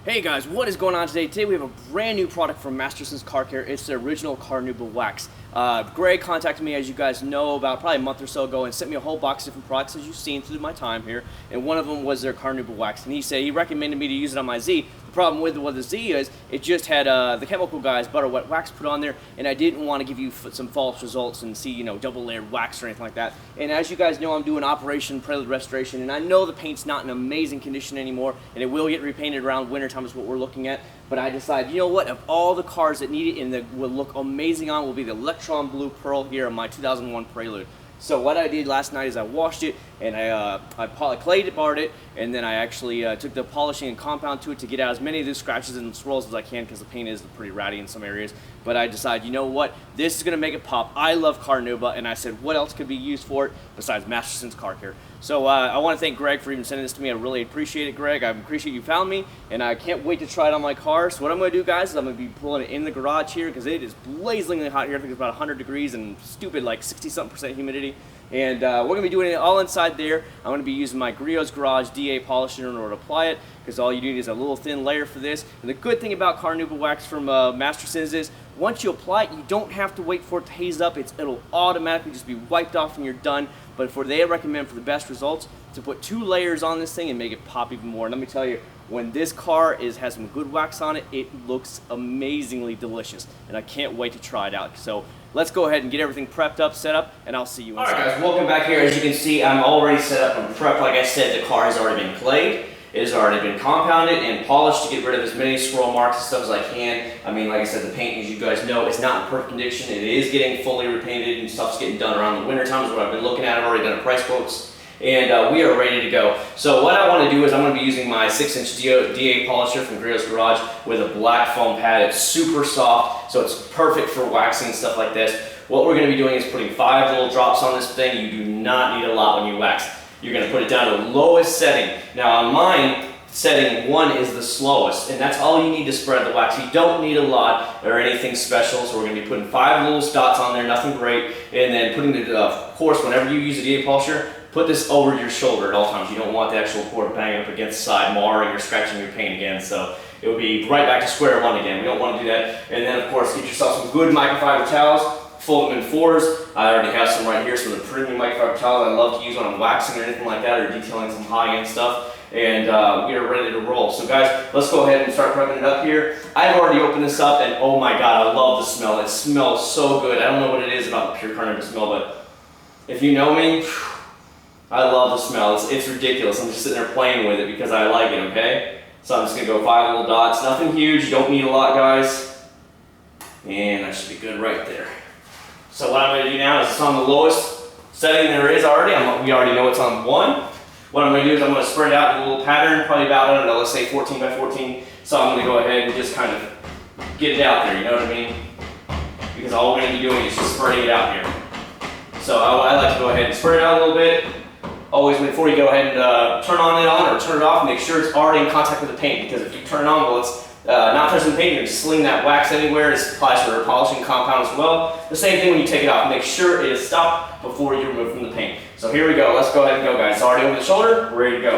Hey guys, what is going on today? Today we have a brand new product from Masterson's Car Care. It's the original Carnauba Wax. Greg contacted me, as you guys know, about probably a month or so ago and sent me a whole box of different products, as you've seen through my time here. And one of them was their Carnauba Wax. And he said he recommended me to use it on my Z. The problem with what the Z is, it just had the chemical guys butter wet wax put on there, and I didn't want to give you some false results and see, double layered wax or anything like that. And as you guys know, I'm doing Operation Prelude Restoration, and I know the paint's not in amazing condition anymore, and it will get repainted around wintertime is what we're looking at. But I decided, you know what, of all the cars that need it and that will look amazing on will be the Electron Blue Pearl here in my 2001 Prelude. So what I did last night is I washed it and I clayed barred it, and then I actually took the polishing and compound to it to get out as many of those scratches and swirls as I can, because the paint is pretty ratty in some areas. But I decided, you know what, this is going to make it pop. I love Carnauba, and I said, what else could be used for it besides Masterson's Car Care? So I want to thank Greg for even sending this to me. I really appreciate it, Greg. I appreciate you found me, and I can't wait to try it on my car. So what I'm going to do, guys, is I'm going to be pulling it in the garage here, because it is blazingly hot here. I think it's about 100 degrees and stupid like 60-something% humidity. And we're going to be doing it all inside there. I'm going to be using my Griot's Garage DA polisher in order to apply it, because all you need is a little thin layer for this. And the good thing about Carnauba Wax from Masterson's is once you apply it, you don't have to wait for it to haze up. It'll automatically just be wiped off and you're done. But they recommend for the best results to put 2 layers on this thing and make it pop even more. And let me tell you, when this car has some good wax on it, it looks amazingly delicious. And I can't wait to try it out. So let's go ahead and get everything prepped up, set up, and I'll see you inside. Alright guys, welcome back here. As you can see, I'm already set up and prepped. Like I said, the car has already been clayed. It has already been compounded and polished to get rid of as many swirl marks and stuff as I can. I mean, like I said, the paint, as you guys know, is not in perfect condition. It is getting fully repainted and stuff's getting done around the winter time is what I've been looking at. I've already done price quotes, and we are ready to go. So what I want to do is I'm going to be using my 6-inch DA polisher from Griot's Garage with a black foam pad. It's super soft, so it's perfect for waxing and stuff like this. What we're going to be doing is putting 5 little drops on this thing. You do not need a lot when you wax. You're going to put it down to the lowest setting. Now on mine, setting 1 is the slowest, and that's all you need to spread the wax. You don't need a lot or anything special, so we're going to be putting 5 little dots on there, nothing great, and then putting the, of course, whenever you use a DA polisher, put this over your shoulder at all times. You don't want the actual cord banging up against the side, marring or scratching your paint again, so it will be right back to square one again. We don't want to do that. And then, of course, get yourself some good microfiber towels. Fold them in 4s. I already have some right here, some of the premium microfiber towels I love to use when I'm waxing or anything like that, or detailing some high-end stuff. And we are ready to roll. So guys, let's go ahead and start prepping it up here. I've already opened this up, and oh my god, I love the smell. It smells so good. I don't know what it is about the pure Carnauba smell, but if you know me, I love the smell. It's ridiculous. I'm just sitting there playing with it because I like it, okay? So I'm just going to go 5 little dots. Nothing huge. You don't need a lot, guys. And that should be good right there. So what I'm going to do now is it's on the lowest setting there is already. We already know it's on 1. What I'm going to do is I'm going to spread it out in a little pattern, probably about, I don't know, let's say 14 by 14. So I'm going to go ahead and just kind of get it out there, you know what I mean? Because all we're going to be doing is just spreading it out here. So I like to go ahead and spread it out a little bit. Always, before you go ahead and turn it on or turn it off, make sure it's already in contact with the paint. Because if you turn it on, well, it's not touching the paint, you're just sling that wax anywhere. It applies for a polishing compound as well. The same thing when you take it off. Make sure it is stopped before you remove from the paint. So here we go. Let's go ahead and go, guys. It's already over the shoulder. We're ready to go.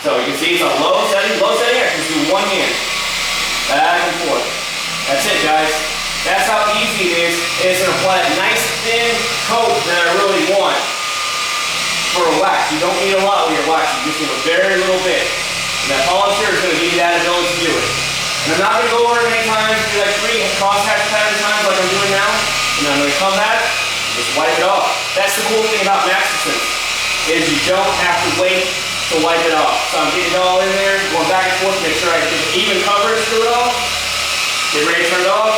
So you can see it's on low setting. Low setting, I can do 1 hand. Back and forth. That's it, guys. That's how easy it is. It's going to apply a nice thin coat that I really want for a wax. You don't need a lot with your wax. You just need a very little bit. And that polisher is going to give you that ability to do it. And I'm not going to go over it many times, do like 3 crosshatch pattern times like I'm doing now. And then I'm going to come back and just wipe it off. That's the cool thing about Masterson, is you don't have to wait to wipe it off. So I'm getting it all in there, going back and forth, make sure I get even coverage through it all. Get ready to turn it off.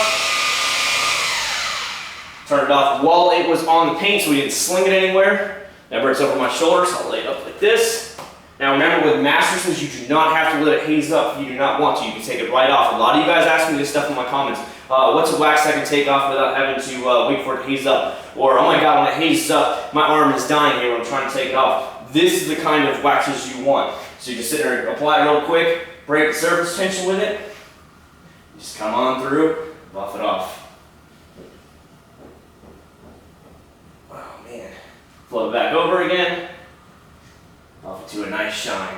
Turn it off while it was on the paint so we didn't sling it anywhere. Remember, it's over my shoulder, so I'll lay it up like this. Now remember, with Masterson's, you do not have to let it haze up if you do not want to. You can take it right off. A lot of you guys ask me this stuff in my comments. What's a wax I can take off without having to wait for it to haze up? Or, oh my god, when it hazes up, my arm is dying here when I'm trying to take it off. This is the kind of waxes you want. So you just sit there and apply it real quick, break the surface tension with it. Just come on through, buff it off. Oh man. Flow it back over again. Off to a nice shine.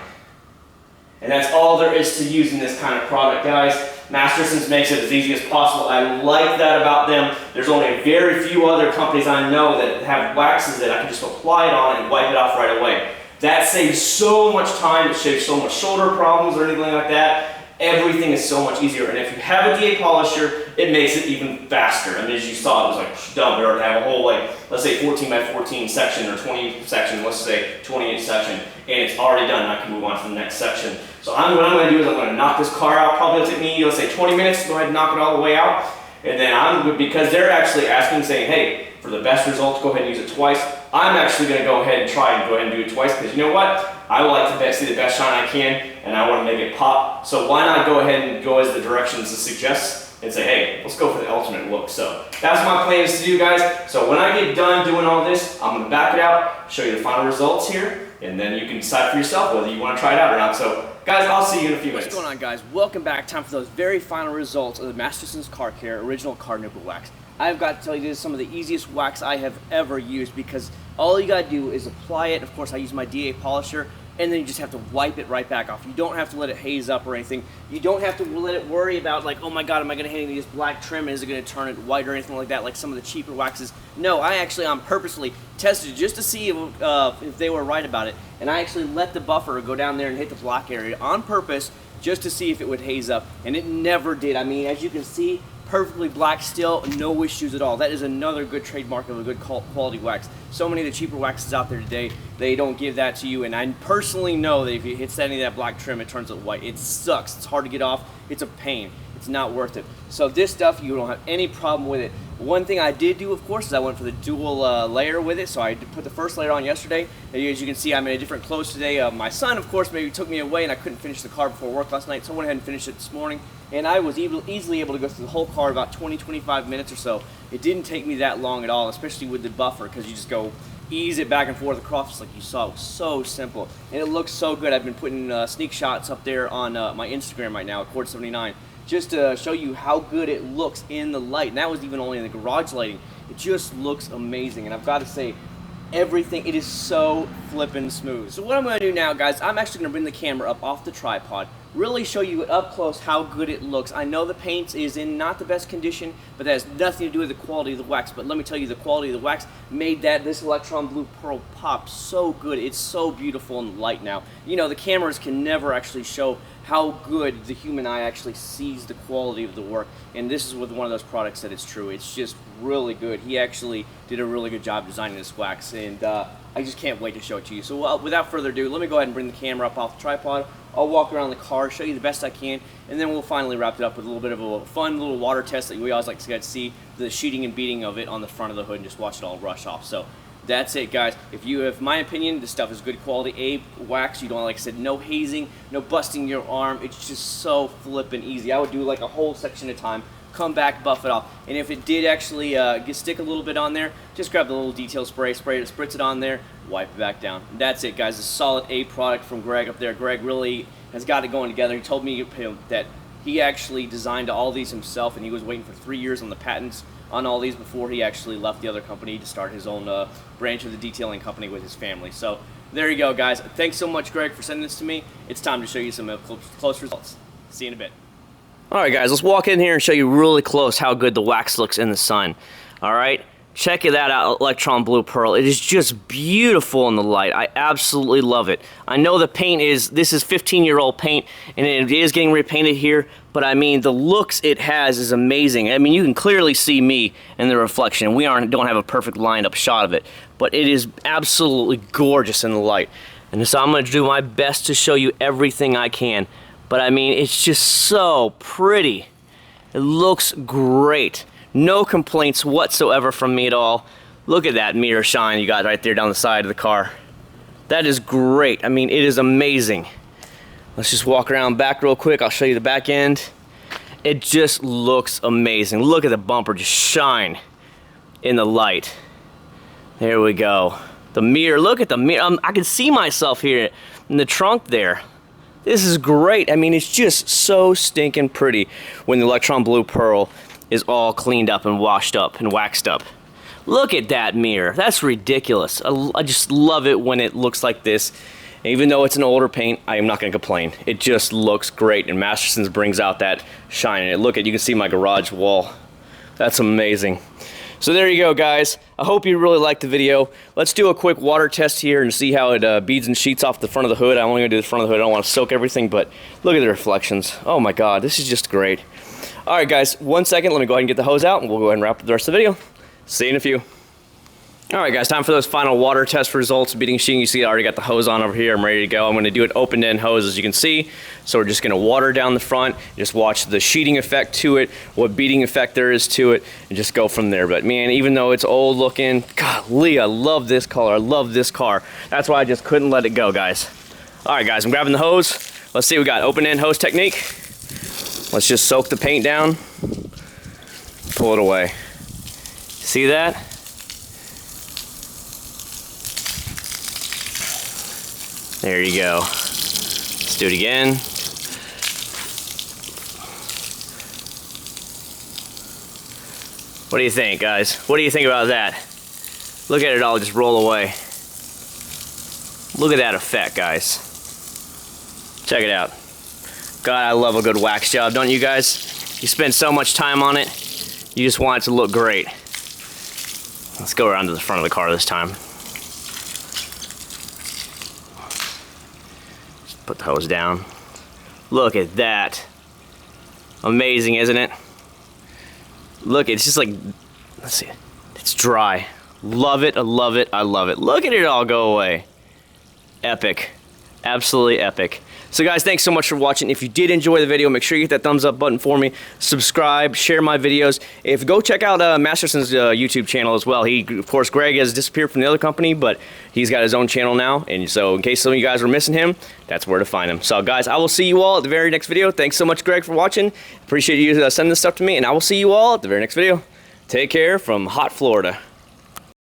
And that's all there is to using this kind of product, guys. Masterson's makes it as easy as possible. I like that about them. There's only very few other companies I know that have waxes that I can just apply it on and wipe it off right away. That saves so much time. It saves so much shoulder problems or anything like that. Everything is so much easier. And if you have a DA polisher, it makes it even faster. I mean, as you saw, it was like done. We already have a whole, like, let's say 14 by 14 section or 20 section, let's say 28 section, and it's already done. I can move on to the next section. So what I'm going to do is I'm going to knock this car out. Probably it'll take me, let's say 20 minutes to go ahead and knock it all the way out. And then because they're actually asking, saying, hey, for the best results, go ahead and use it twice. I'm actually going to go ahead and do it twice, because you know what? I would like to see the best shine I can, and I want to make it pop. So why not go ahead and go as the directions it suggests and say, hey, let's go for the ultimate look. So that's my plan is to do, guys. So when I get done doing all this, I'm going to back it out, show you the final results here, and then you can decide for yourself whether you want to try it out or not. So guys, I'll see you in a few minutes. What's going on, guys? Welcome back. Time for those very final results of the Masterson's Car Care Original Carnauba Wax. I've got to tell you, this is some of the easiest wax I have ever used, because all you gotta do is apply it. Of course, I use my DA polisher, and then you just have to wipe it right back off. You don't have to let it haze up or anything. You don't have to let it worry about, like, oh my god, am I gonna hit any of this black trim? Is it gonna turn it white or anything like that, like some of the cheaper waxes? No, I actually purposely tested just to see if they were right about it, and I actually let the buffer go down there and hit the black area on purpose just to see if it would haze up, and it never did. I mean, as you can see, perfectly black still, no issues at all. That is another good trademark of a good quality wax. So many of the cheaper waxes out there today, they don't give that to you, and I personally know that if you hit any of that black trim, it turns it white. It sucks. It's hard to get off. It's a pain. It's not worth it. So this stuff, you don't have any problem with it. One thing I did do, of course, is I went for the dual layer with it. So I put the first layer on yesterday. As you can see, I'm in a different clothes today. My son, of course, maybe took me away, and I couldn't finish the car before work last night, so I went ahead and finished it this morning. And I was easily able to go through the whole car about 20-25 minutes or so. It didn't take me that long at all, especially with the buffer, because you just go ease it back and forth across just like you saw. It was so simple, and it looks so good. I've been putting sneak shots up there on my Instagram right now at Cord79, just to show you how good it looks in the light. And that was even only in the garage lighting. It just looks amazing, and I've got to say, everything, it is so flippin' smooth. So what I'm going to do now, guys, I'm actually going to bring the camera up off the tripod, really show you up close how good it looks. I know the paint is in not the best condition, but that has nothing to do with the quality of the wax. But let me tell you, the quality of the wax made this electron blue pearl pop so good. It's so beautiful in the light now. You know, the cameras can never actually show how good the human eye actually sees the quality of the work, and this is with one of those products that it's true. It's just really good. He actually did a really good job designing this wax, and I just can't wait to show it to you. So without further ado, let me go ahead and bring the camera up off the tripod. I'll walk around the car, show you the best I can, and then we'll finally wrap it up with a little bit of a fun little water test that we always like to get to see, the sheeting and beating of it on the front of the hood, and just watch it all rush off. So that's it, guys. If you have my opinion, this stuff is good quality A wax. You don't, like I said, no hazing, no busting your arm. It's just so flippin' easy. I would do like a whole section at a time, come back, buff it off. And if it did actually stick a little bit on there, just grab the little detail spray, spritz it on there, wipe it back down. And that's it, guys. A solid A product from Greg up there. Greg really has got it going together. He told me that he actually designed all these himself, and he was waiting for 3 years on the patents on all these before he actually left the other company to start his own branch of the detailing company with his family. So there you go, guys. Thanks so much, Greg, for sending this to me. It's time to show you some close results. See you in a bit. All right, guys, let's walk in here and show you really close how good the wax looks in the sun. All right, check that out, Electron Blue Pearl. It is just beautiful in the light. I absolutely love it. I know the paint this is 15-year-old paint, and it is getting repainted here, but I mean, the looks it has is amazing. I mean, you can clearly see me in the reflection. We don't have a perfect lined up shot of it, but it is absolutely gorgeous in the light. And so I'm going to do my best to show you everything I can. But I mean, it's just so pretty. It looks great. No complaints whatsoever from me at all. Look at that mirror shine you got right there down the side of the car. That is great. I mean, it is amazing. Let's just walk around back real quick. I'll show you the back end. It just looks amazing. Look at the bumper just shine in the light. There we go. The mirror, look at the mirror. I can see myself here in the trunk there. This is great. I mean, it's just so stinking pretty when the Electron Blue Pearl is all cleaned up and washed up and waxed up. Look at that mirror. That's ridiculous. I just love it when it looks like this. Even though it's an older paint, I am not going to complain. It just looks great, and Masterson's brings out that shine in it. Look at, you can see my garage wall. That's amazing. So there you go, guys. I hope you really liked the video. Let's do a quick water test here and see how it beads and sheets off the front of the hood. I'm only going to do the front of the hood. I don't want to soak everything, but look at the reflections. Oh my God, this is just great. All right, guys, 1 second. Let me go ahead and get the hose out, and we'll go ahead and wrap up the rest of the video. See you in a few. All right, guys, time for those final water test results. Beading sheeting, you see I already got the hose on over here. I'm ready to go. I'm going to do an open-end hose, as you can see. So we're just going to water down the front, just watch the sheeting effect to it, what beading effect there is to it, and just go from there. But man, even though it's old looking, golly, I love this color. I love this car. That's why I just couldn't let it go, guys. All right, guys, I'm grabbing the hose. Let's see, we got open-end hose technique. Let's just soak the paint down, pull it away. See that? There you go. Let's do it again. What do you think, guys? What do you think about that? Look at it all just roll away. Look at that effect, guys. Check it out. God, I love a good wax job, don't you guys? You spend so much time on it, you just want it to look great. Let's go around to the front of the car this time. Put the hose down. Look at that. Amazing, isn't it? Look, it's just like, let's see, it's dry. Love it, I love it, I love it. Look at it all go away. Epic. Absolutely epic. So guys, thanks so much for watching. If you did enjoy the video, make sure you hit that thumbs up button for me. Subscribe, share my videos. Go check out Masterson's YouTube channel as well. Of course, Greg has disappeared from the other company, but he's got his own channel now. And so in case some of you guys were missing him, that's where to find him. So guys, I will see you all at the very next video. Thanks so much, Greg, for watching. Appreciate you sending this stuff to me, and I will see you all at the very next video. Take care from hot Florida.